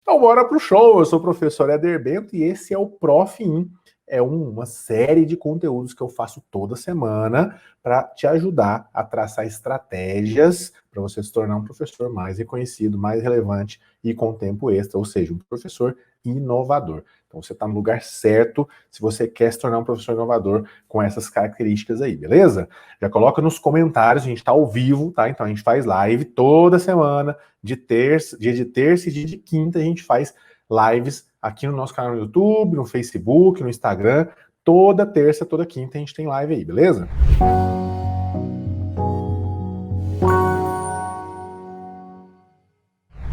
Então, bora pro show. Eu sou o professor Éder Bento e esse é o Prof. In. É uma série de conteúdos que eu faço toda semana para te ajudar a traçar estratégias para você se tornar um professor mais reconhecido, mais relevante e com tempo extra, ou seja, um professor inovador. Então, você está no lugar certo se você quer se tornar um professor inovador com essas características aí, beleza? Já coloca nos comentários, a gente está ao vivo, tá? Então, a gente faz live toda semana, dia de terça e dia de quinta, a gente faz lives aqui no nosso canal no YouTube, no Facebook, no Instagram. Toda terça, toda quinta a gente tem live aí, beleza?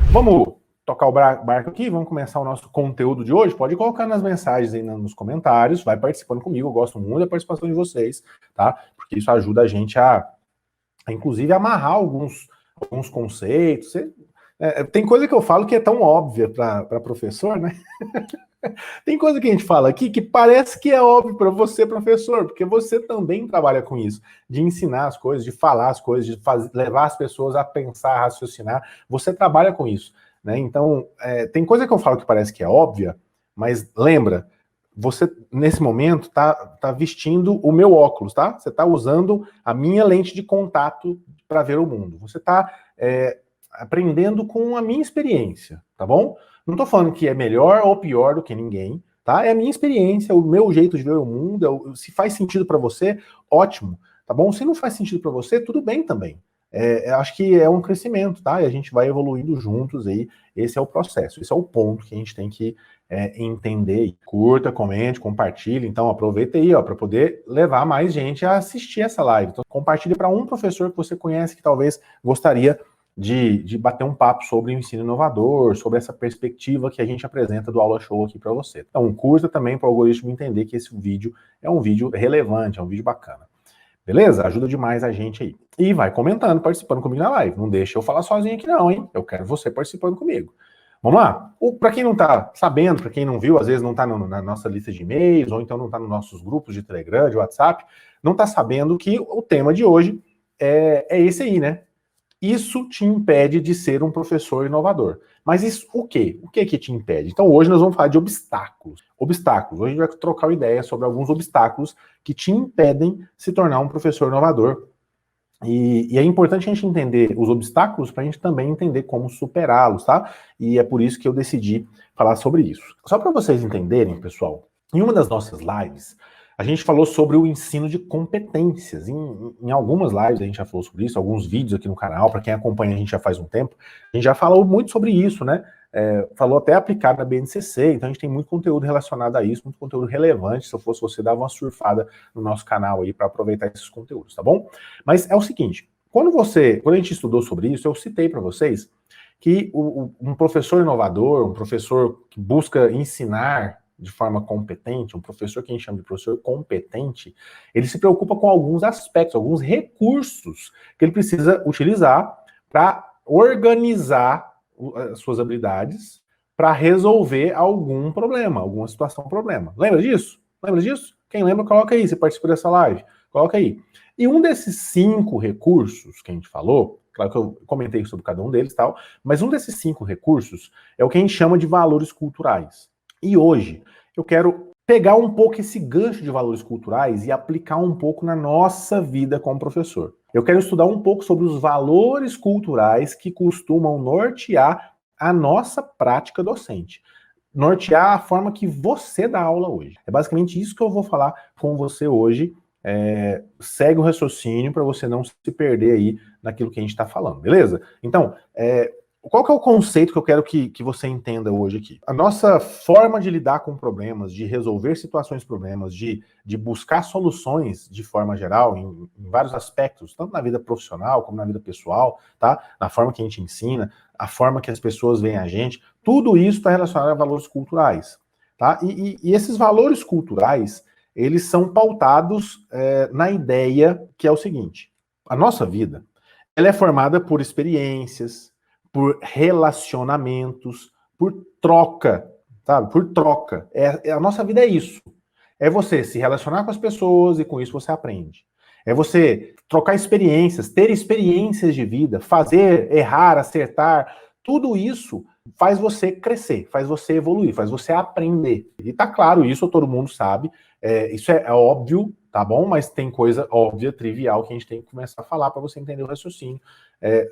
Vamos tocar o barco aqui, vamos começar o nosso conteúdo de hoje. Pode colocar nas mensagens aí nos comentários, vai participando comigo, eu gosto muito da participação de vocês, tá? Porque isso ajuda a gente a inclusive, amarrar alguns conceitos. Tem coisa que eu falo que é tão óbvia para professor, né? Tem coisa que a gente fala aqui que parece que é óbvio para você, professor, porque você também trabalha com isso, de ensinar as coisas, de falar as coisas, de levar as pessoas a pensar, a raciocinar. Você trabalha com isso, né? Então, tem coisa que eu falo que parece que é óbvia, mas lembra, você nesse momento tá vestindo o meu óculos, tá? Você tá usando a minha lente de contato para ver o mundo. Você tá aprendendo com a minha experiência, tá bom? Não tô falando que é melhor ou pior do que ninguém, tá? É a minha experiência, o meu jeito de ver o mundo. Se faz sentido para você, ótimo, tá bom? Se não faz sentido para você, tudo bem também. Acho que é um crescimento, tá? E a gente vai evoluindo juntos aí. Esse é o processo, esse é o ponto que a gente tem que entender. Curta, comente, compartilhe. Então, aproveita aí, ó, para poder levar mais gente a assistir essa live. Então, compartilhe para um professor que você conhece que talvez gostaria de bater um papo sobre o ensino inovador, sobre essa perspectiva que a gente apresenta do Aula Show aqui para você. Então, curta também para o algoritmo entender que esse vídeo é um vídeo relevante, é um vídeo bacana. Beleza? Ajuda demais a gente aí. E vai comentando, participando comigo na live. Não deixa eu falar sozinho aqui não, hein? Eu quero você participando comigo. Vamos lá? Para quem não está sabendo, para quem não viu, às vezes não está na nossa lista de e-mails, ou então não está nos nossos grupos de Telegram, de WhatsApp, não está sabendo que o tema de hoje é esse aí, né? Isso te impede de ser um professor inovador. Mas isso o quê? O que que te impede? Então hoje nós vamos falar de obstáculos. Obstáculos. Hoje a gente vai trocar uma ideia sobre alguns obstáculos que te impedem de se tornar um professor inovador. E é importante a gente entender os obstáculos para a gente também entender como superá-los, tá? E é por isso que eu decidi falar sobre isso. Só para vocês entenderem, pessoal, em uma das nossas lives, a gente falou sobre o ensino de competências. Em algumas lives a gente já falou sobre isso, alguns vídeos aqui no canal, para quem acompanha a gente já faz um tempo, a gente já falou muito sobre isso, né? Falou até aplicado na BNCC, então a gente tem muito conteúdo relacionado a isso, muito conteúdo relevante. Se eu fosse você, dava uma surfada no nosso canal aí para aproveitar esses conteúdos, tá bom? Mas é o seguinte, quando a gente estudou sobre isso, eu citei para vocês que um professor inovador, um professor que busca ensinar de forma competente, um professor que a gente chama de professor competente, ele se preocupa com alguns aspectos, alguns recursos que ele precisa utilizar para organizar as suas habilidades para resolver algum problema, alguma situação, problema. Lembra disso? Lembra disso? Quem lembra, coloca aí, você participa dessa live, coloca aí. E um desses 5 recursos que a gente falou, claro que eu comentei sobre cada um deles e tal, mas um desses 5 recursos é o que a gente chama de valores culturais. E hoje eu quero pegar um pouco esse gancho de valores culturais e aplicar um pouco na nossa vida como professor. Eu quero estudar um pouco sobre os valores culturais que costumam nortear a nossa prática docente. Nortear a forma que você dá aula hoje. É basicamente isso que eu vou falar com você hoje. Segue o raciocínio para você não se perder aí naquilo que a gente está falando, beleza? Então, qual que é o conceito que eu quero que você entenda hoje aqui? A nossa forma de lidar com problemas, de resolver situações problemas, de buscar soluções de forma geral, em vários aspectos, tanto na vida profissional como na vida pessoal, tá? Na forma que a gente ensina, a forma que as pessoas veem a gente, tudo isso está relacionado a valores culturais, tá? E esses valores culturais, eles são pautados na ideia que é o seguinte: a nossa vida, ela é formada por experiências, por relacionamentos, por troca, sabe? Por troca. A nossa vida é isso. É você se relacionar com as pessoas e com isso você aprende. É você trocar experiências, ter experiências de vida, fazer, errar, acertar. Tudo isso faz você crescer, faz você evoluir, faz você aprender. E tá claro isso, todo mundo sabe, isso é óbvio, tá bom? Mas tem coisa óbvia, trivial, que a gente tem que começar a falar para você entender o raciocínio,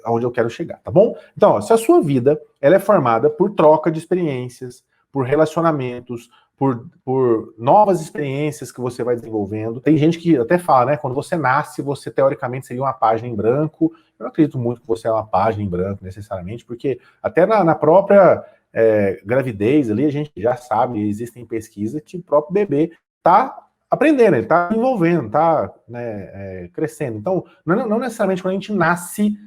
aonde eu quero chegar, tá bom? Então, ó, se a sua vida ela é formada por troca de experiências, por relacionamentos, por novas experiências que você vai desenvolvendo. Tem gente que até fala, né? Quando você nasce, você teoricamente seria uma página em branco. Eu não acredito muito que você é uma página em branco, necessariamente, porque até na própria gravidez ali, a gente já sabe, existem pesquisas que o próprio bebê está aprendendo, ele está desenvolvendo, está crescendo. Então, não necessariamente quando a gente nasce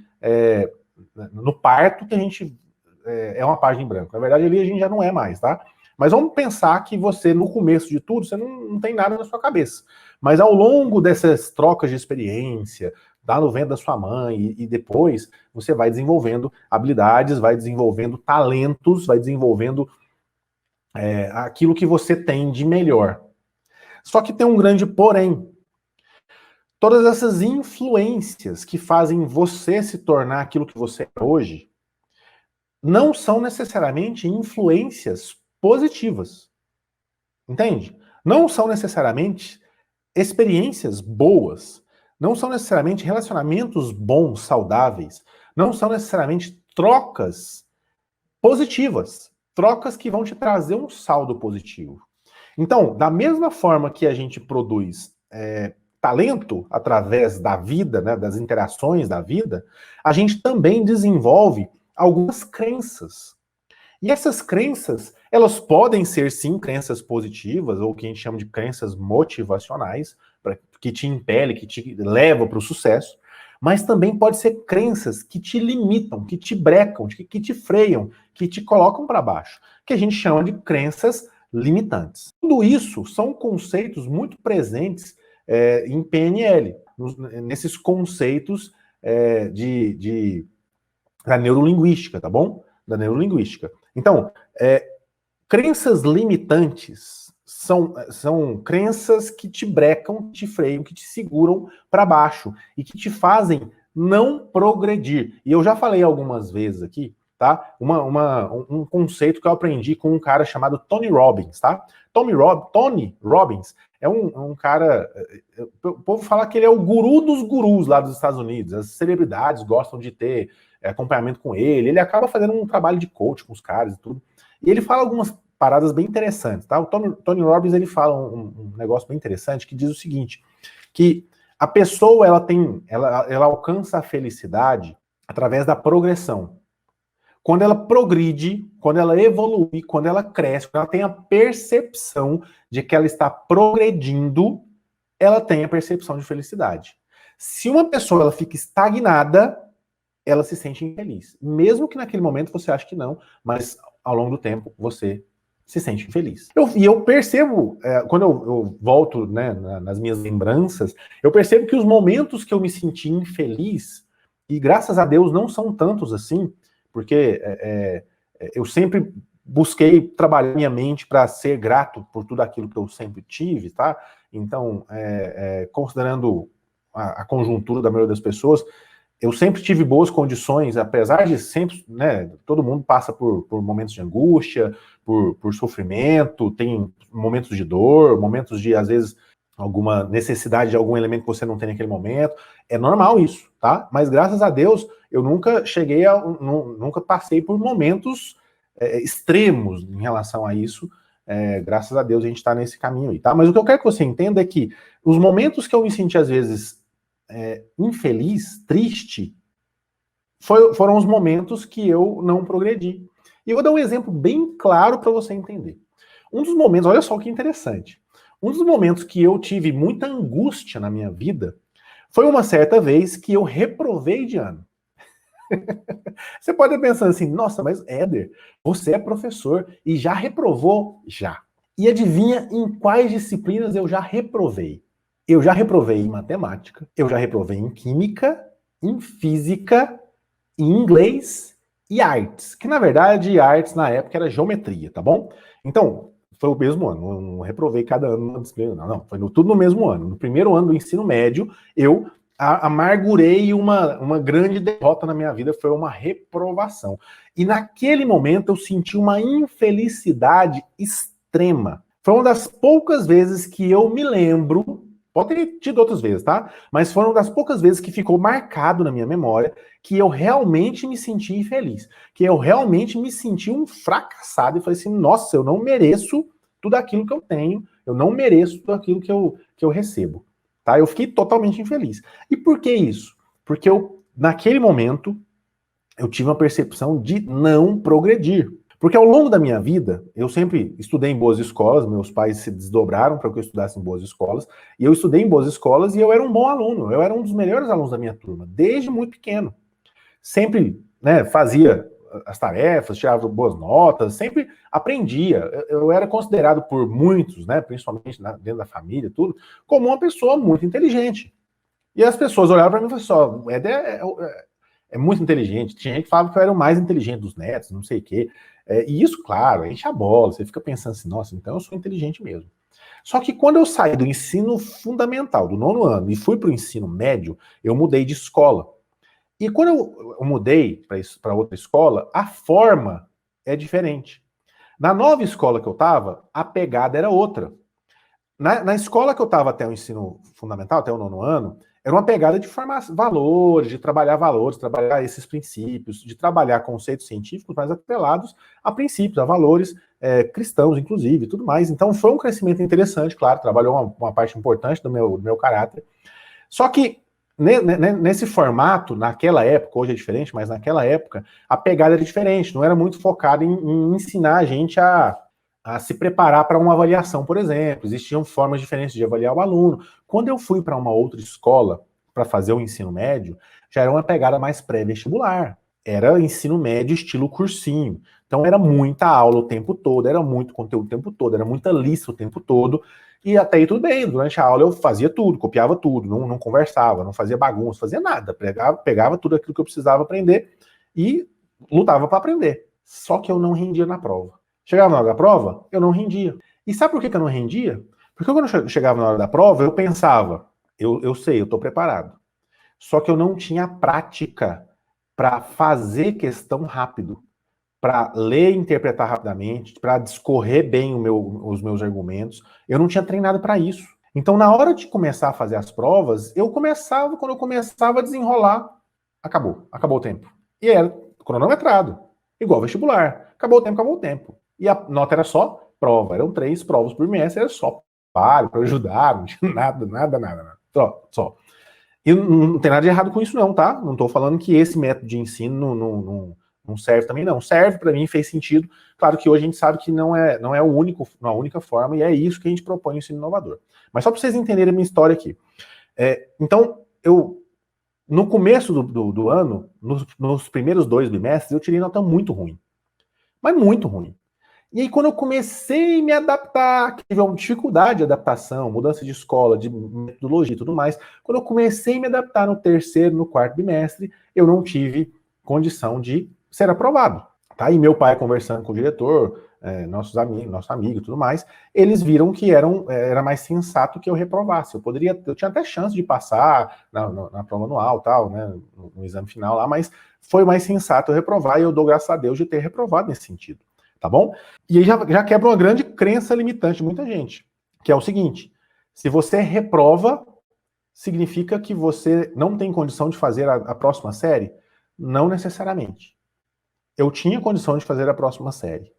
no parto que a gente é uma página em branco. Na verdade, ali a gente já não é mais, tá? Mas vamos pensar que você, no começo de tudo, você não tem nada na sua cabeça. Mas ao longo dessas trocas de experiência, lá no ventre da sua mãe, e depois você vai desenvolvendo habilidades, vai desenvolvendo talentos, vai desenvolvendo aquilo que você tem de melhor. Só que tem um grande porém. Todas essas influências que fazem você se tornar aquilo que você é hoje, não são necessariamente influências positivas. Entende? Não são necessariamente experiências boas. Não são necessariamente relacionamentos bons, saudáveis. Não são necessariamente trocas positivas. Trocas que vão te trazer um saldo positivo. Então, da mesma forma que a gente produz talento através da vida, né, das interações da vida, a gente também desenvolve algumas crenças. E essas crenças, elas podem ser, sim, crenças positivas, ou o que a gente chama de crenças motivacionais, que te impele, que te leva para o sucesso, mas também pode ser crenças que te limitam, que te brecam, que te freiam, que te colocam para baixo, que a gente chama de crenças limitantes. Tudo isso são conceitos muito presentes em PNL, nesses conceitos da neurolinguística, tá bom? Da neurolinguística. Então, crenças limitantes são crenças que te brecam, te freiam, que te seguram para baixo e que te fazem não progredir. E eu já falei algumas vezes aqui, tá? Um conceito que eu aprendi com um cara chamado Tony Robbins, tá? Tony Robbins é um cara... O povo fala que ele é o guru dos gurus lá dos Estados Unidos. As celebridades gostam de ter acompanhamento com ele. Ele acaba fazendo um trabalho de coach com os caras e tudo. E ele fala algumas paradas bem interessantes, tá? O Tony Robbins, ele fala um negócio bem interessante que diz o seguinte, que a pessoa, ela alcança a felicidade através da progressão. Quando ela progride, quando ela evolui, quando ela cresce, quando ela tem a percepção de que ela está progredindo, ela tem a percepção de felicidade. Se uma pessoa ela fica estagnada, ela se sente infeliz. Mesmo que naquele momento você ache que não, mas ao longo do tempo você se sente infeliz. E eu percebo, quando eu volto, né, nas minhas lembranças, eu percebo que os momentos que eu me senti infeliz, e graças a Deus não são tantos assim, porque eu sempre busquei trabalhar minha mente para ser grato por tudo aquilo que eu sempre tive, tá? Então, considerando a conjuntura da maioria das pessoas, eu sempre tive boas condições, apesar de sempre, né, todo mundo passa por momentos de angústia, por sofrimento, tem momentos de dor, momentos de, às vezes, alguma necessidade de algum elemento que você não tem naquele momento. É normal isso, tá? Mas graças a Deus, eu nunca nunca passei por momentos extremos em relação a isso. Graças a Deus a gente está nesse caminho aí, tá? Mas o que eu quero que você entenda é que os momentos que eu me senti, às vezes, infeliz, triste, foram os momentos que eu não progredi. E eu vou dar um exemplo bem claro para você entender. Um dos momentos, olha só que interessante, um dos momentos que eu tive muita angústia na minha vida foi uma certa vez que eu reprovei de ano. Você pode estar pensando assim, nossa, mas Éder, você é professor e já reprovou? Já. E adivinha em quais disciplinas eu já reprovei? Eu já reprovei em matemática, eu já reprovei em química, em física, em inglês e artes. Que na verdade, artes na época era geometria, tá bom? Então, foi o mesmo ano, eu não reprovei cada ano numa disciplina, não, foi tudo no mesmo ano. No primeiro ano do ensino médio, eu amargurei uma grande derrota na minha vida, foi uma reprovação. E naquele momento eu senti uma infelicidade extrema. Foi uma das poucas vezes que eu me lembro, pode ter tido outras vezes, tá? Mas foi uma das poucas vezes que ficou marcado na minha memória que eu realmente me senti infeliz, que eu realmente me senti um fracassado e falei assim, nossa, eu não mereço tudo aquilo que eu tenho, eu não mereço tudo aquilo que eu recebo. Tá? Eu fiquei totalmente infeliz. E por que isso? Porque eu, naquele momento, eu tive uma percepção de não progredir. Porque ao longo da minha vida, eu sempre estudei em boas escolas, meus pais se desdobraram para que eu estudasse em boas escolas, e eu estudei em boas escolas e eu era um bom aluno, eu era um dos melhores alunos da minha turma, desde muito pequeno. Sempre, né, fazia as tarefas, tirava boas notas, sempre aprendia. Eu era considerado por muitos, né, principalmente dentro da família, tudo, como uma pessoa muito inteligente. E as pessoas olhavam para mim e falavam assim, ó, o Éder é muito inteligente. Tinha gente que falava que eu era o mais inteligente dos netos, não sei o quê. E isso, claro, enche a bola. Você fica pensando assim, nossa, então eu sou inteligente mesmo. Só que quando eu saí do ensino fundamental, do 9º ano, e fui para o ensino médio, eu mudei de escola. E quando eu mudei para outra escola, a forma é diferente. Na nova escola que eu estava, a pegada era outra. Na escola que eu estava até o ensino fundamental, até o 9º ano, era uma pegada de formar valores, de trabalhar esses princípios, de trabalhar conceitos científicos mais atrelados a princípios, a valores cristãos, inclusive, e tudo mais. Então foi um crescimento interessante, claro, trabalhou uma parte importante do meu caráter. Só que nesse formato, naquela época, hoje é diferente, mas naquela época, a pegada era diferente, não era muito focada em ensinar a gente a se preparar para uma avaliação, por exemplo. Existiam formas diferentes de avaliar o aluno. Quando eu fui para uma outra escola para fazer o ensino médio, já era uma pegada mais pré-vestibular. Era ensino médio estilo cursinho. Então era muita aula o tempo todo, era muito conteúdo o tempo todo, era muita lista o tempo todo. E até aí tudo bem, durante a aula eu fazia tudo, copiava tudo, não conversava, não fazia bagunça, fazia nada. Pegava tudo aquilo que eu precisava aprender e lutava para aprender. Só que eu não rendia na prova. Chegava na hora da prova, eu não rendia. E sabe por que eu não rendia? Porque quando eu chegava na hora da prova, eu pensava, eu sei, eu estou preparado. Só que eu não tinha prática para fazer questão rápido, para ler e interpretar rapidamente, para discorrer bem os meus argumentos. Eu não tinha treinado para isso. Então, na hora de começar a fazer as provas, quando eu começava a desenrolar, acabou o tempo. E era cronometrado, igual vestibular. Acabou o tempo. E a nota era só prova, eram 3 provas por mês, era só para ajudar, não tinha nada. Só. E não tem nada de errado com isso não, tá? Não estou falando que esse método de ensino não serve também, não. Serve para mim, fez sentido. Claro que hoje a gente sabe que não é a única forma, e é isso que a gente propõe no ensino inovador. Mas só para vocês entenderem a minha história aqui. Então, no começo do ano, nos primeiros 2 bimestres, eu tirei nota muito ruim. Mas muito ruim. E aí, quando eu comecei a me adaptar, tive uma dificuldade de adaptação, mudança de escola, de metodologia e tudo mais, quando eu comecei a me adaptar no 3º, no 4º bimestre, eu não tive condição de ser aprovado. Tá? E meu pai conversando com o diretor, nosso amigo e tudo mais, eles viram que era mais sensato que eu reprovasse. Eu tinha até chance de passar na prova anual, tal, né, no exame final lá, mas foi mais sensato eu reprovar e eu dou graças a Deus de ter reprovado nesse sentido. Tá bom? E aí já quebra uma grande crença limitante de muita gente, que é o seguinte: se você reprova, significa que você não tem condição de fazer a próxima série? Não necessariamente. Eu tinha condição de fazer a próxima série.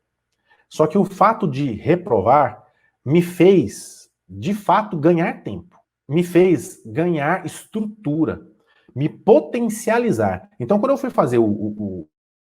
Só que o fato de reprovar me fez, de fato, ganhar tempo. Me fez ganhar estrutura. Me potencializar. Então, quando eu fui fazer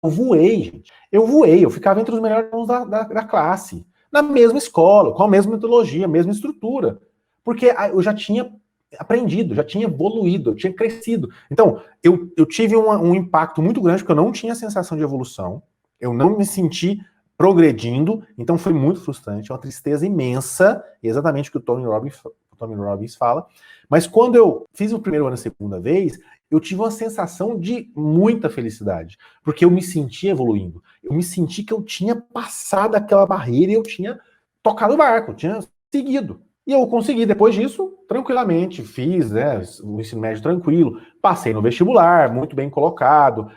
eu voei, gente. Eu ficava entre os melhores alunos da classe. Na mesma escola, com a mesma metodologia, a mesma estrutura. Porque eu já tinha aprendido, já tinha evoluído, eu tinha crescido. Então, eu tive um impacto muito grande, porque eu não tinha a sensação de evolução, eu não me senti progredindo, então foi muito frustrante, uma tristeza imensa, exatamente o que o Tony Robbins fala. Mas quando eu fiz o primeiro ano a segunda vez, eu tive uma sensação de muita felicidade, porque eu me senti evoluindo, eu me senti que eu tinha passado aquela barreira e eu tinha tocado o barco, eu tinha seguido. E eu consegui, depois disso, tranquilamente, fiz, né, o ensino médio tranquilo, passei no vestibular, muito bem colocado,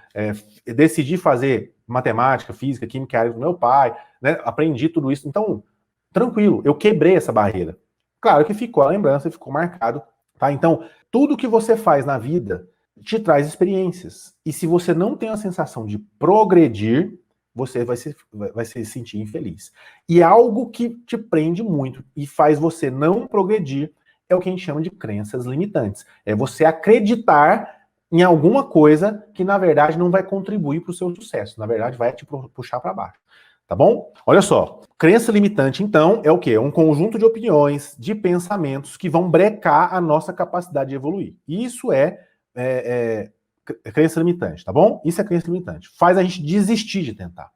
decidi fazer matemática, física, química, área do meu pai, né, aprendi tudo isso, então, tranquilo, eu quebrei essa barreira. Claro que ficou a lembrança, ficou marcado, tá? Então, tudo que você faz na vida te traz experiências. E se você não tem a sensação de progredir, você vai se sentir infeliz. E algo que te prende muito e faz você não progredir é o que a gente chama de crenças limitantes. É você acreditar em alguma coisa que, na verdade, não vai contribuir para o seu sucesso. Na verdade, vai te puxar para baixo. Tá bom? Olha só. Crença limitante, então, é o quê? É um conjunto de opiniões, de pensamentos que vão brecar a nossa capacidade de evoluir. Isso é crença limitante, tá bom? Isso é crença limitante. Faz a gente desistir de tentar.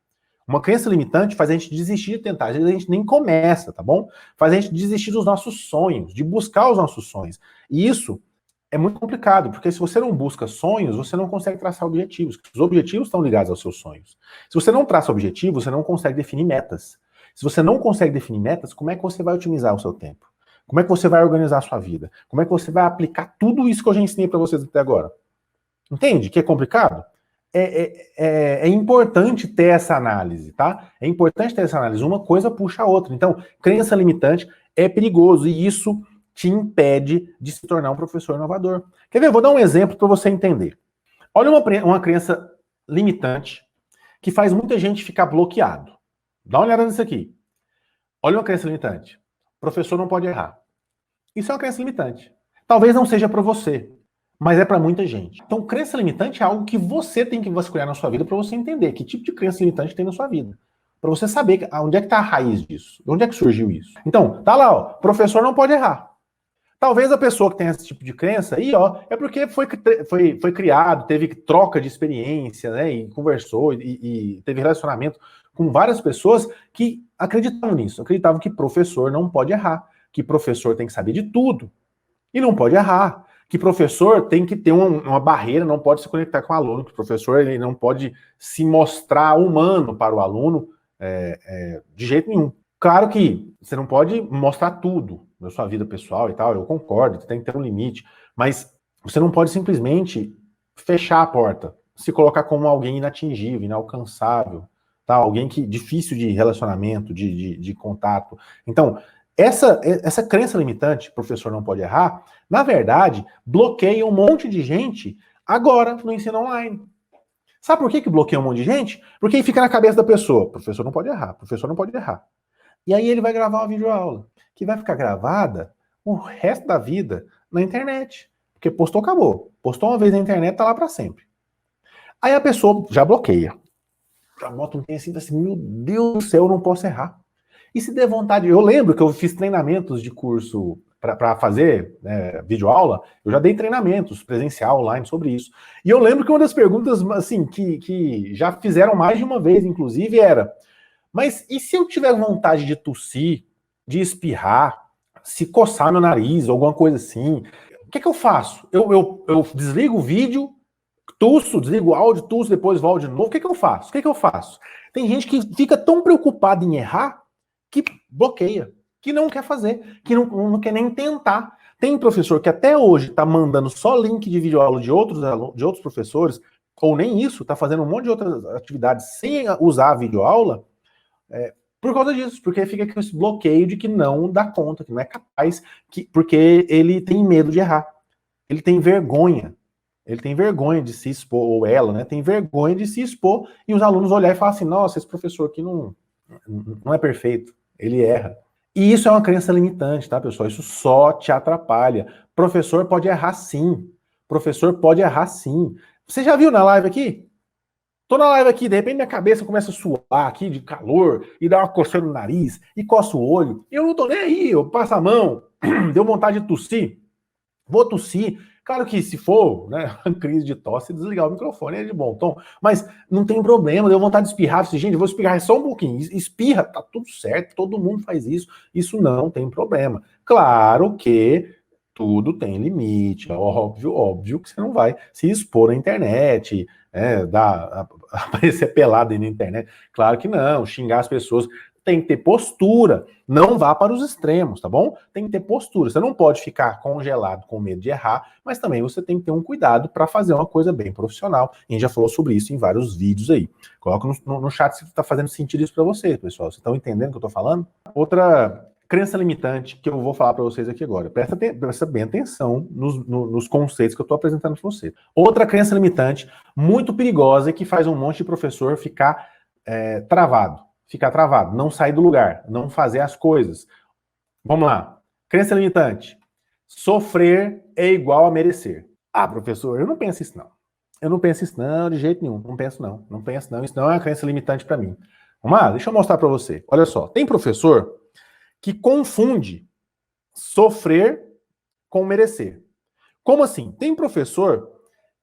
Uma crença limitante faz a gente desistir de tentar. Às vezes a gente nem começa, tá bom? Faz a gente desistir dos nossos sonhos, de buscar os nossos sonhos. E isso é muito complicado, porque se você não busca sonhos, você não consegue traçar objetivos. Os objetivos estão ligados aos seus sonhos. Se você não traça objetivos, você não consegue definir metas. Se você não consegue definir metas, como é que você vai otimizar o seu tempo? Como é que você vai organizar a sua vida? Como é que você vai aplicar tudo isso que eu já ensinei para vocês até agora? Entende que é complicado? É importante ter essa análise, tá? É importante ter essa análise. Uma coisa puxa a outra. Então, crença limitante é perigoso e isso te impede de se tornar um professor inovador. Quer ver? Eu vou dar um exemplo para você entender. Olha uma crença limitante que faz muita gente ficar bloqueado. Dá uma olhada nisso aqui. Olha uma crença limitante. O professor não pode errar. Isso é uma crença limitante. Talvez não seja para você, mas é para muita gente. Então, crença limitante é algo que você tem que vasculhar na sua vida para você entender que tipo de crença limitante tem na sua vida. Para você saber onde é que está a raiz disso, de onde é que surgiu isso. Então, tá lá, ó, professor não pode errar. Talvez a pessoa que tem esse tipo de crença, aí, ó, é porque foi criado, teve troca de experiência, né, e conversou, e teve relacionamento com várias pessoas que acreditavam nisso, acreditavam que professor não pode errar, que professor tem que saber de tudo, e não pode errar, que professor tem que ter uma barreira, não pode se conectar com o aluno, que o professor ele não pode se mostrar humano para o aluno de jeito nenhum. Claro que você não pode mostrar tudo da sua vida pessoal e tal, eu concordo, tem que ter um limite, mas você não pode simplesmente fechar a porta, se colocar como alguém inatingível, inalcançável, tá? Alguém que difícil de relacionamento, de contato. Então, essa crença limitante, professor não pode errar, na verdade, bloqueia um monte de gente agora no ensino online. Sabe por que bloqueia um monte de gente? Porque fica na cabeça da pessoa, professor não pode errar, professor não pode errar. E aí ele vai gravar uma videoaula, que vai ficar gravada o resto da vida na internet. Porque postou, acabou. Postou uma vez na internet, tá lá para sempre. Aí a pessoa já bloqueia. Já bota um assim, meu Deus do céu, eu não posso errar. E se der vontade, eu lembro que eu fiz treinamentos de curso para fazer videoaula, eu já dei treinamentos presencial, online, sobre isso. E eu lembro que uma das perguntas, assim, que já fizeram mais de uma vez, inclusive, era: mas e se eu tiver vontade de tossir, de espirrar, se coçar meu nariz, alguma coisa assim, o que eu faço? Eu desligo o vídeo, tuço, desligo o áudio, tuço, depois volto de novo, o que eu faço? O que eu faço? Tem gente que fica tão preocupada em errar que bloqueia, que não quer fazer, que não quer nem tentar. Tem professor que até hoje está mandando só link de videoaula de outros professores, ou nem isso, está fazendo um monte de outras atividades sem usar a videoaula, por causa disso, porque fica com esse bloqueio de que não dá conta, que não é capaz, porque ele tem medo de errar. Ele tem vergonha. Ele tem vergonha de se expor, ou ela, né, tem vergonha de se expor, e os alunos olharem e falar assim: nossa, esse professor aqui não é perfeito, ele erra. E isso é uma crença limitante, tá, pessoal? Isso só te atrapalha. Professor pode errar sim. Professor pode errar sim. Você já viu na live aqui? Tô na live aqui, de repente minha cabeça começa a suar aqui de calor, e dá uma coceira no nariz, e coça o olho. Eu não tô nem aí, eu passo a mão, deu vontade de tossir. Vou tossir. Claro que se for, né, uma crise de tosse, desligar o microfone é de bom tom, mas não tem problema, deu vontade de espirrar, gente, eu vou espirrar só um pouquinho, espirra, tá tudo certo, todo mundo faz isso não tem problema. Claro que tudo tem limite, óbvio que você não vai se expor na internet, aparecer pelado aí na internet, claro que não, xingar as pessoas, tem que ter postura. Não vá para os extremos, tá bom? Tem que ter postura. Você não pode ficar congelado com medo de errar, mas também você tem que ter um cuidado para fazer uma coisa bem profissional. A gente já falou sobre isso em vários vídeos aí. Coloca no chat se está fazendo sentido isso para vocês, pessoal. Vocês estão entendendo o que eu estou falando? Outra crença limitante que eu vou falar para vocês aqui agora. Presta bem atenção nos conceitos que eu estou apresentando para vocês. Outra crença limitante muito perigosa e que faz um monte de professor ficar travado. Ficar travado, não sair do lugar, não fazer as coisas. Vamos lá. Crença limitante. Sofrer é igual a merecer. Ah, professor, eu não penso isso não. Eu não penso isso não, de jeito nenhum. Não penso não. Não penso não. Isso não é uma crença limitante para mim. Vamos lá, deixa eu mostrar para você. Olha só, tem professor que confunde sofrer com merecer. Como assim? Tem professor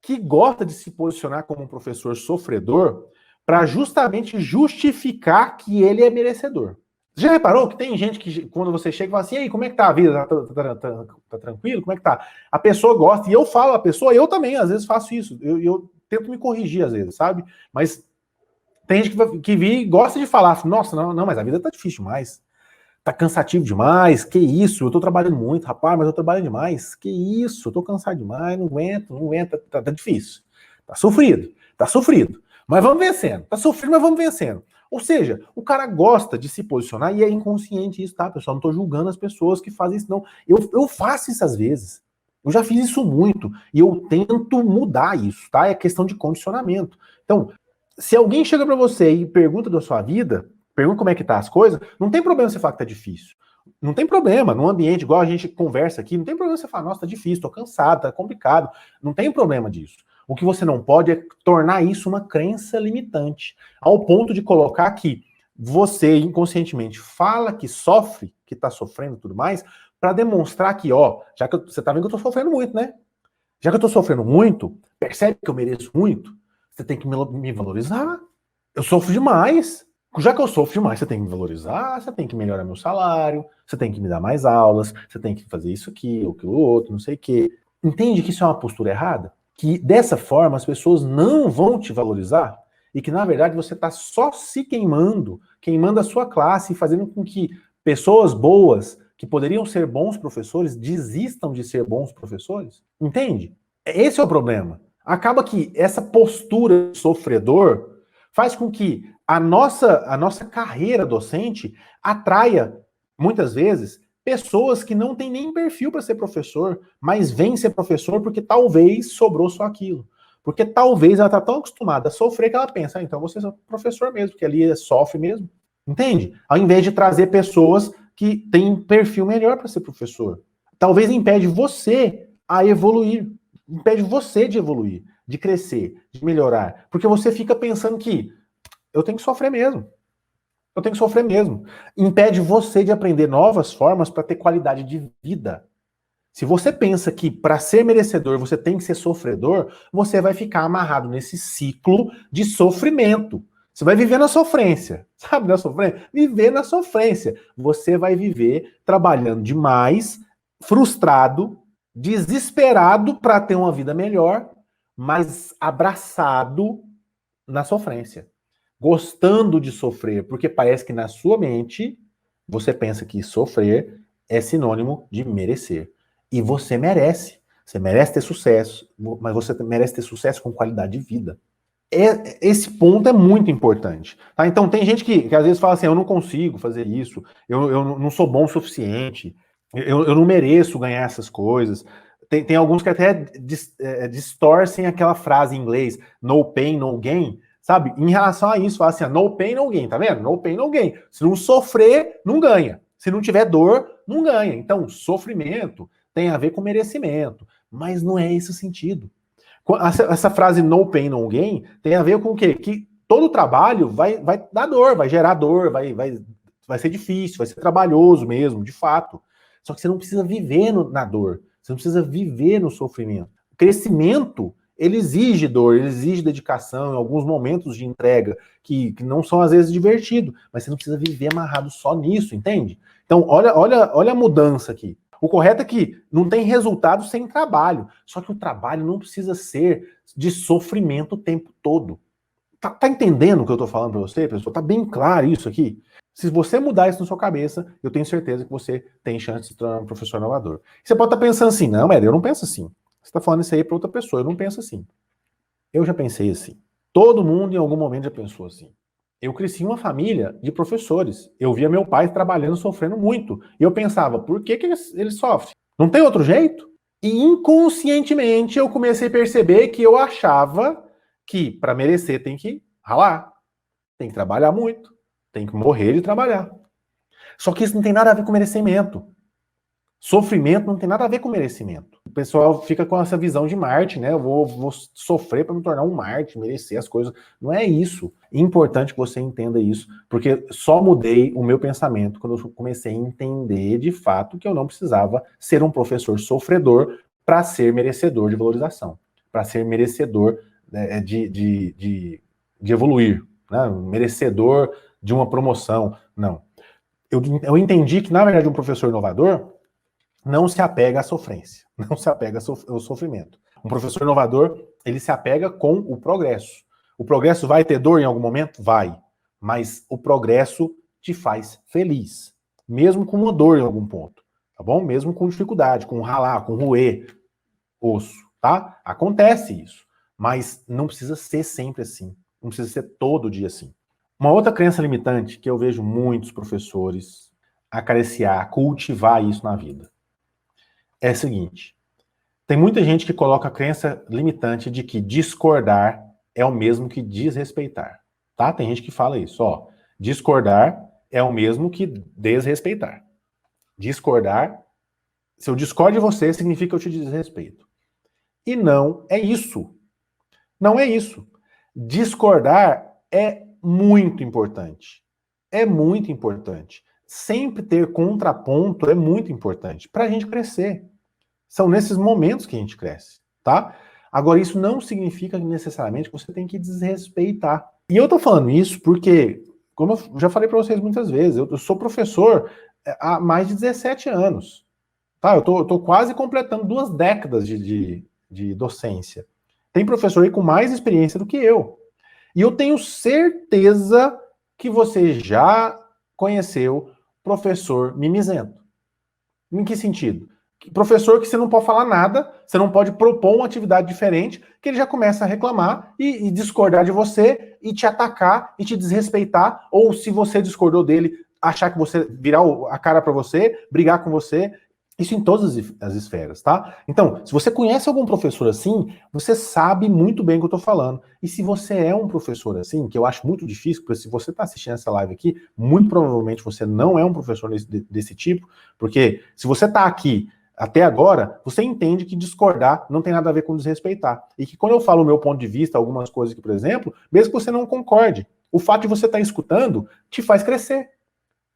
que gosta de se posicionar como um professor sofredor para justamente justificar que ele é merecedor. Já reparou que tem gente que, quando você chega e fala assim, e aí, como é que tá a vida? Tá tranquilo? Como é que tá? A pessoa gosta, e eu falo a pessoa, eu também, às vezes, faço isso. Eu tento me corrigir, às vezes, sabe? Mas tem gente que gosta de falar, nossa, não, mas a vida tá difícil demais. Tá cansativo demais, que isso, eu tô trabalhando muito, rapaz, mas eu trabalho demais, que isso, eu tô cansado demais, não aguento, tá difícil. Tá sofrido. Mas vamos vencendo. Tá sofrendo, mas vamos vencendo. Ou seja, o cara gosta de se posicionar e é inconsciente isso, tá, pessoal? Não tô julgando as pessoas que fazem isso, não. Eu faço isso às vezes. Eu já fiz isso muito. E eu tento mudar isso, tá? É questão de condicionamento. Então, se alguém chega para você e pergunta da sua vida, pergunta como é que tá as coisas, não tem problema você falar que tá difícil. Não tem problema, num ambiente igual a gente conversa aqui, não tem problema você falar, nossa, tá difícil, tô cansado, tá complicado. Não tem problema disso. O que você não pode é tornar isso uma crença limitante, ao ponto de colocar que você inconscientemente fala que sofre, que tá sofrendo e tudo mais, para demonstrar que, ó, já que você tá vendo que eu tô sofrendo muito, né? Já que eu tô sofrendo muito, percebe que eu mereço muito, você tem que me valorizar. Eu sofro demais. Já que eu sofro demais, você tem que me valorizar, você tem que melhorar meu salário, você tem que me dar mais aulas, você tem que fazer isso aqui, aquilo outro, não sei o quê. Entende que isso é uma postura errada? Que dessa forma as pessoas não vão te valorizar e que na verdade você está só se queimando a sua classe e fazendo com que pessoas boas, que poderiam ser bons professores, desistam de ser bons professores? Entende? Esse é o problema. Acaba que essa postura de sofredor faz com que a nossa carreira docente atraia, muitas vezes, pessoas que não têm nem perfil para ser professor, mas vêm ser professor porque talvez sobrou só aquilo. Porque talvez ela está tão acostumada a sofrer que ela pensa, então você é professor mesmo, porque ali sofre mesmo. Entende? Ao invés de trazer pessoas que têm perfil melhor para ser professor. Talvez impede você a evoluir. Impede você de evoluir, de crescer, de melhorar. Porque você fica pensando que eu tenho que sofrer mesmo. Eu tenho que sofrer mesmo. Impede você de aprender novas formas para ter qualidade de vida. Se você pensa que para ser merecedor você tem que ser sofredor, você vai ficar amarrado nesse ciclo de sofrimento. Você vai viver na sofrência. Sabe na sofrência? Viver na sofrência. Você vai viver trabalhando demais, frustrado, desesperado para ter uma vida melhor, mas abraçado na sofrência. Gostando de sofrer, porque parece que na sua mente você pensa que sofrer é sinônimo de merecer. E você merece. Você merece ter sucesso, mas você merece ter sucesso com qualidade de vida. Esse ponto é muito importante. Tá? Então tem gente que às vezes fala assim, eu não consigo fazer isso, eu não sou bom o suficiente, eu não mereço ganhar essas coisas. Tem alguns que até distorcem aquela frase em inglês, no pain, no gain, sabe? Em relação a isso, fala assim, no pain, no gain, tá vendo? No pain, no gain. Se não sofrer, não ganha. Se não tiver dor, não ganha. Então, sofrimento tem a ver com merecimento, mas não é esse o sentido. Essa frase no pain, no gain tem a ver com o quê? Que todo trabalho vai dar dor, vai gerar dor, vai ser difícil, vai ser trabalhoso mesmo, de fato. Só que você não precisa viver na dor, você não precisa viver no sofrimento. O crescimento, ele exige dor, ele exige dedicação, em alguns momentos de entrega, que não são às vezes divertidos, mas você não precisa viver amarrado só nisso, entende? Então, olha a mudança aqui. O correto é que não tem resultado sem trabalho. Só que o trabalho não precisa ser de sofrimento o tempo todo. Tá entendendo o que eu tô falando para você, pessoal? Tá bem claro isso aqui? Se você mudar isso na sua cabeça, eu tenho certeza que você tem chance de se tornar um professor inovador. Você pode estar pensando assim, não, Éder, eu não penso assim. Você está falando isso aí para outra pessoa, eu não penso assim. Eu já pensei assim. Todo mundo em algum momento já pensou assim. Eu cresci em uma família de professores. Eu via meu pai trabalhando, sofrendo muito. E eu pensava, por que ele sofre? Não tem outro jeito? E inconscientemente eu comecei a perceber que eu achava que para merecer tem que ralar, tem que trabalhar muito, tem que morrer de trabalhar. Só que isso não tem nada a ver com merecimento. Sofrimento não tem nada a ver com merecimento. O pessoal fica com essa visão de Marte, né? Eu vou sofrer para me tornar um Marte, merecer as coisas. Não é isso. É importante que você entenda isso, porque só mudei o meu pensamento quando eu comecei a entender de fato que eu não precisava ser um professor sofredor para ser merecedor de valorização, para ser merecedor, né, de evoluir, né? Merecedor de uma promoção. Não. Eu entendi que, na verdade, um professor inovador não se apega à sofrência, não se apega ao sofrimento. Um professor inovador, ele se apega com o progresso. O progresso vai ter dor em algum momento? Vai. Mas o progresso te faz feliz. Mesmo com uma dor em algum ponto. Tá bom? Mesmo com dificuldade, com ralar, com roer osso. Tá? Acontece isso. Mas não precisa ser sempre assim. Não precisa ser todo dia assim. Uma outra crença limitante que eu vejo muitos professores acariciar, cultivar isso na vida, é o seguinte: tem muita gente que coloca a crença limitante de que discordar é o mesmo que desrespeitar, tá? Tem gente que fala isso, ó, discordar é o mesmo que desrespeitar. Discordar, se eu discordo de você, significa que eu te desrespeito. E não é isso. Não é isso. Discordar é muito importante. É muito importante. Sempre ter contraponto é muito importante para a gente crescer. São nesses momentos que a gente cresce, tá? Agora, isso não significa necessariamente que você tem que desrespeitar. E eu tô falando isso porque, como eu já falei para vocês muitas vezes, eu sou professor há mais de 17 anos, tá? Eu tô quase completando 2 décadas de docência. Tem professor aí com mais experiência do que eu. E eu tenho certeza que você já conheceu professor mimizento. Em que sentido? Professor que você não pode falar nada, você não pode propor uma atividade diferente, que ele já começa a reclamar e discordar de você, e te atacar, e te desrespeitar, ou se você discordou dele, achar que você virar a cara para você, brigar com você. Isso em todas as esferas, tá? Então, se você conhece algum professor assim, você sabe muito bem o que eu tô falando. E se você é um professor assim, que eu acho muito difícil, porque se você tá assistindo essa live aqui, muito provavelmente você não é um professor desse tipo, porque se você tá aqui até agora, você entende que discordar não tem nada a ver com desrespeitar. E que quando eu falo o meu ponto de vista, algumas coisas aqui, por exemplo, mesmo que você não concorde, o fato de você estar escutando te faz crescer,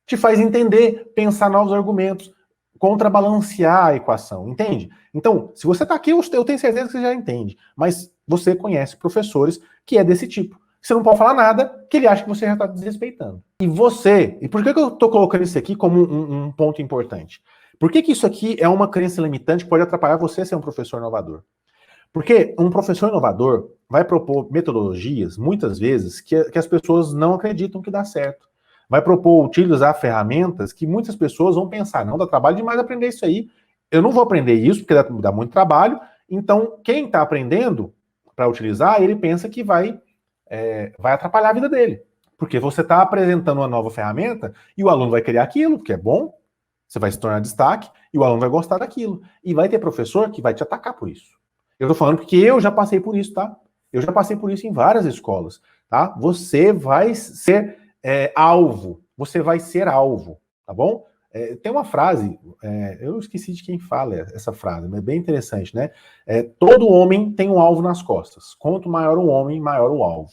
te faz entender, pensar novos argumentos, contrabalancear a equação, entende? Então, se você está aqui, eu tenho certeza que você já entende, mas você conhece professores que é desse tipo. Você não pode falar nada que ele acha que você já está desrespeitando. E por que eu estou colocando isso aqui como um ponto importante? Por que isso aqui é uma crença limitante que pode atrapalhar você a ser um professor inovador? Porque um professor inovador vai propor metodologias, muitas vezes, que as pessoas não acreditam que dá certo. Vai propor utilizar ferramentas que muitas pessoas vão pensar, não, dá trabalho demais aprender isso aí. Eu não vou aprender isso porque dá muito trabalho. Então, quem está aprendendo para utilizar, ele pensa que vai atrapalhar a vida dele. Porque você está apresentando uma nova ferramenta e o aluno vai querer aquilo, porque é bom, você vai se tornar destaque e o aluno vai gostar daquilo. E vai ter professor que vai te atacar por isso. Eu tô falando porque eu já passei por isso, tá? Eu já passei por isso em várias escolas, tá? Você vai ser alvo. Você vai ser alvo, tá bom? Tem uma frase, eu esqueci de quem fala essa frase, mas é bem interessante, né? Todo homem tem um alvo nas costas. Quanto maior o homem, maior o alvo,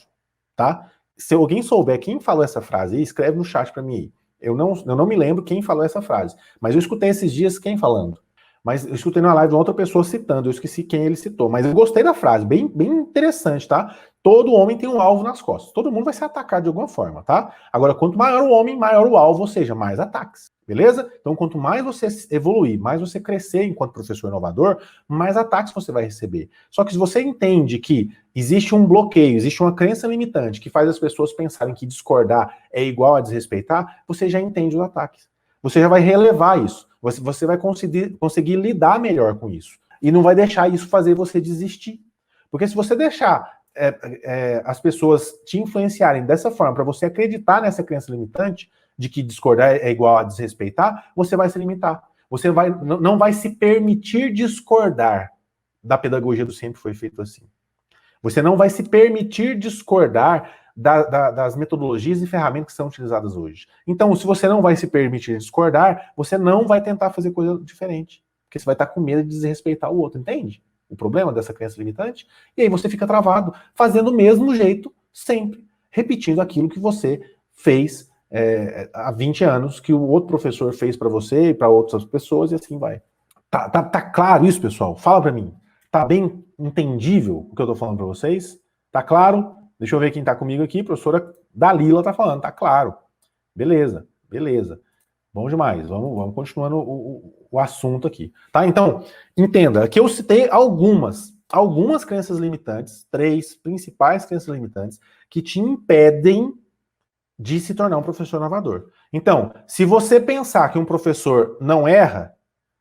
tá? Se alguém souber quem falou essa frase, escreve no chat para mim aí. Eu não me lembro quem falou essa frase, mas eu escutei esses dias quem falando. Mas eu escutei na live uma outra pessoa citando, eu esqueci quem ele citou, mas eu gostei da frase, bem interessante, tá? todo homem tem um alvo nas costas. Todo mundo vai ser atacado de alguma forma, tá? Agora, quanto maior o homem, maior o alvo, ou seja, mais ataques. Beleza? Então, quanto mais você evoluir, mais você crescer enquanto professor inovador, mais ataques você vai receber. Só que se você entende que existe um bloqueio, existe uma crença limitante que faz as pessoas pensarem que discordar é igual a desrespeitar, você já entende os ataques. Você já vai relevar isso. Você vai conseguir lidar melhor com isso. E não vai deixar isso fazer você desistir. Porque se você deixar as pessoas te influenciarem dessa forma, para você acreditar nessa crença limitante, de que discordar é igual a desrespeitar, você vai se limitar. Você não vai se permitir discordar da pedagogia do sempre foi feito assim. Você não vai se permitir discordar das metodologias e ferramentas que são utilizadas hoje. Então, se você não vai se permitir discordar, você não vai tentar fazer coisa diferente. Porque você vai estar com medo de desrespeitar o outro, entende? O problema dessa crença limitante. E aí você fica travado, fazendo o mesmo jeito sempre, repetindo aquilo que você fez há 20 anos, que o outro professor fez para você e para outras pessoas, e assim vai. Tá claro isso, pessoal? Fala para mim. Tá bem entendível o que eu tô falando para vocês? Tá claro? Deixa eu ver quem tá comigo aqui. Professora Dalila tá falando. Tá claro. Beleza, beleza. Bom demais. Vamos continuando o assunto aqui. Tá? Então, entenda que eu citei algumas crenças limitantes, 3 principais crenças limitantes, que te impedem de se tornar um professor inovador. Então, se você pensar que um professor não erra,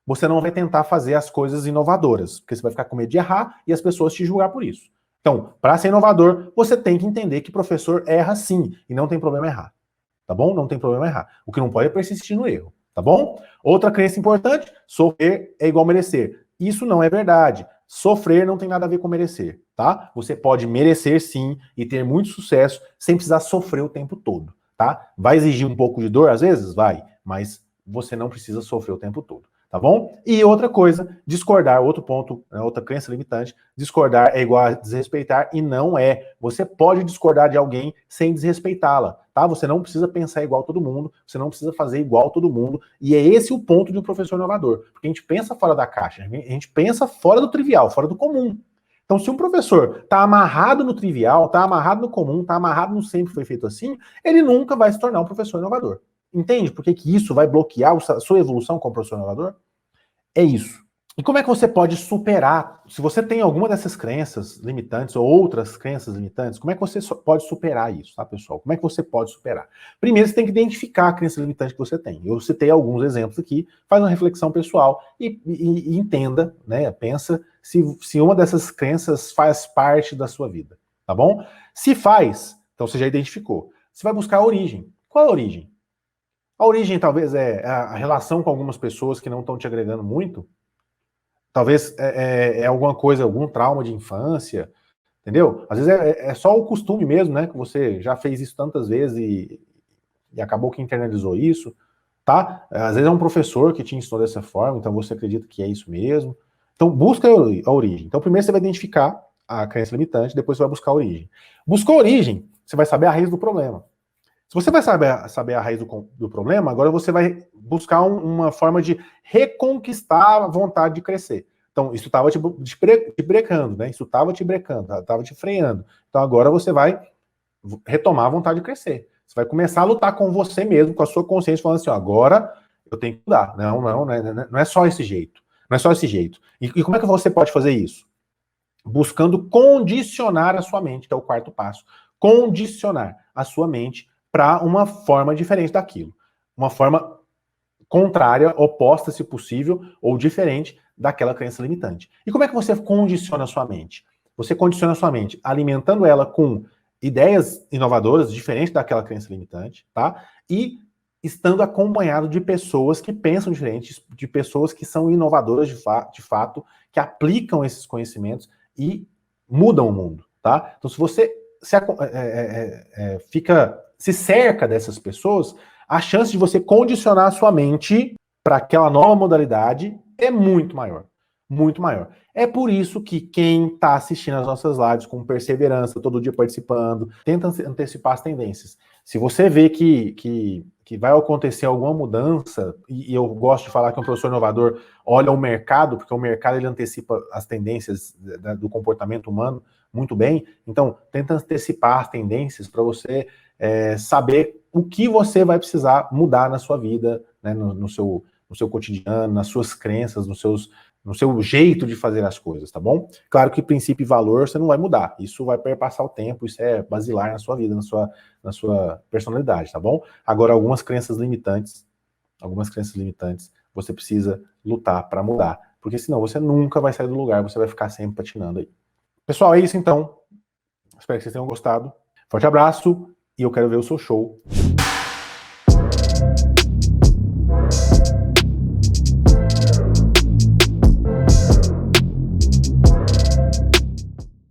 você não vai tentar fazer as coisas inovadoras, porque você vai ficar com medo de errar e as pessoas te julgar por isso. Então, para ser inovador, você tem que entender que professor erra sim, e não tem problema errar. Tá bom? Não tem problema errar. O que não pode é persistir no erro, tá bom? Outra crença importante, sofrer é igual merecer. Isso não é verdade. Sofrer não tem nada a ver com merecer, tá? Você pode merecer sim e ter muito sucesso sem precisar sofrer o tempo todo, tá? Vai exigir um pouco de dor às vezes? Vai, mas você não precisa sofrer o tempo todo. Tá bom? E outra coisa, discordar, outro ponto, outra crença limitante, discordar é igual a desrespeitar e não é. Você pode discordar de alguém sem desrespeitá-la, tá? Você não precisa pensar igual todo mundo, você não precisa fazer igual todo mundo, e é esse o ponto de um professor inovador, porque a gente pensa fora da caixa, a gente pensa fora do trivial, fora do comum. Então, se um professor está amarrado no trivial, está amarrado no comum, está amarrado no sempre foi feito assim, ele nunca vai se tornar um professor inovador. Entende por que isso vai bloquear a sua evolução como professor inovador? É isso. E como é que você pode superar? Se você tem alguma dessas crenças limitantes ou outras crenças limitantes, como é que você pode superar isso, tá, pessoal? Como é que você pode superar? Primeiro, você tem que identificar a crença limitante que você tem. Eu citei alguns exemplos aqui, faz uma reflexão pessoal e entenda, né? Pensa se uma dessas crenças faz parte da sua vida, tá bom? Se faz, então você já identificou. Você vai buscar a origem. Qual é a origem? A origem talvez é a relação com algumas pessoas que não estão te agregando muito. Talvez é alguma coisa, algum trauma de infância, entendeu? Às vezes é só o costume mesmo, né? Que você já fez isso tantas vezes e acabou que internalizou isso, tá? Às vezes é um professor que te ensinou dessa forma, então você acredita que é isso mesmo. Então busca a origem. Então primeiro você vai identificar a crença limitante, depois você vai buscar a origem. Buscou a origem, você vai saber a raiz do problema. Se você vai saber a raiz do problema, agora você vai buscar uma forma de reconquistar a vontade de crescer. Então, isso estava te brecando, né? Isso estava te brecando, estava te freando. Então, agora você vai retomar a vontade de crescer. Você vai começar a lutar com você mesmo, com a sua consciência, falando assim, ó, agora eu tenho que mudar. Não é só esse jeito. Não é só esse jeito. E como é que você pode fazer isso? Buscando condicionar a sua mente, que é o quarto passo. Condicionar a sua mente para uma forma diferente daquilo. Uma forma contrária, oposta, se possível, ou diferente daquela crença limitante. E como é que você condiciona a sua mente? Você condiciona a sua mente alimentando ela com ideias inovadoras, diferentes daquela crença limitante, tá? E estando acompanhado de pessoas que pensam diferentes, de pessoas que são inovadoras de fato, que aplicam esses conhecimentos e mudam o mundo, tá? Então, se você se cerca dessas pessoas, a chance de você condicionar a sua mente para aquela nova modalidade é muito maior. Muito maior. É por isso que quem está assistindo as nossas lives com perseverança, todo dia participando, tenta antecipar as tendências. Se você vê que vai acontecer alguma mudança, e eu gosto de falar que um professor inovador olha o mercado, porque o mercado ele antecipa as tendências do comportamento humano muito bem, então tenta antecipar as tendências para você saber o que você vai precisar mudar na sua vida, né, no seu cotidiano, nas suas crenças, no seu jeito de fazer as coisas, tá bom? Claro que princípio e valor você não vai mudar, isso vai perpassar o tempo, isso é basilar na sua vida, na sua personalidade, tá bom? Agora, algumas crenças limitantes, você precisa lutar para mudar, porque senão você nunca vai sair do lugar, você vai ficar sempre patinando aí. Pessoal, é isso então. Espero que vocês tenham gostado. Forte abraço e eu quero ver o seu show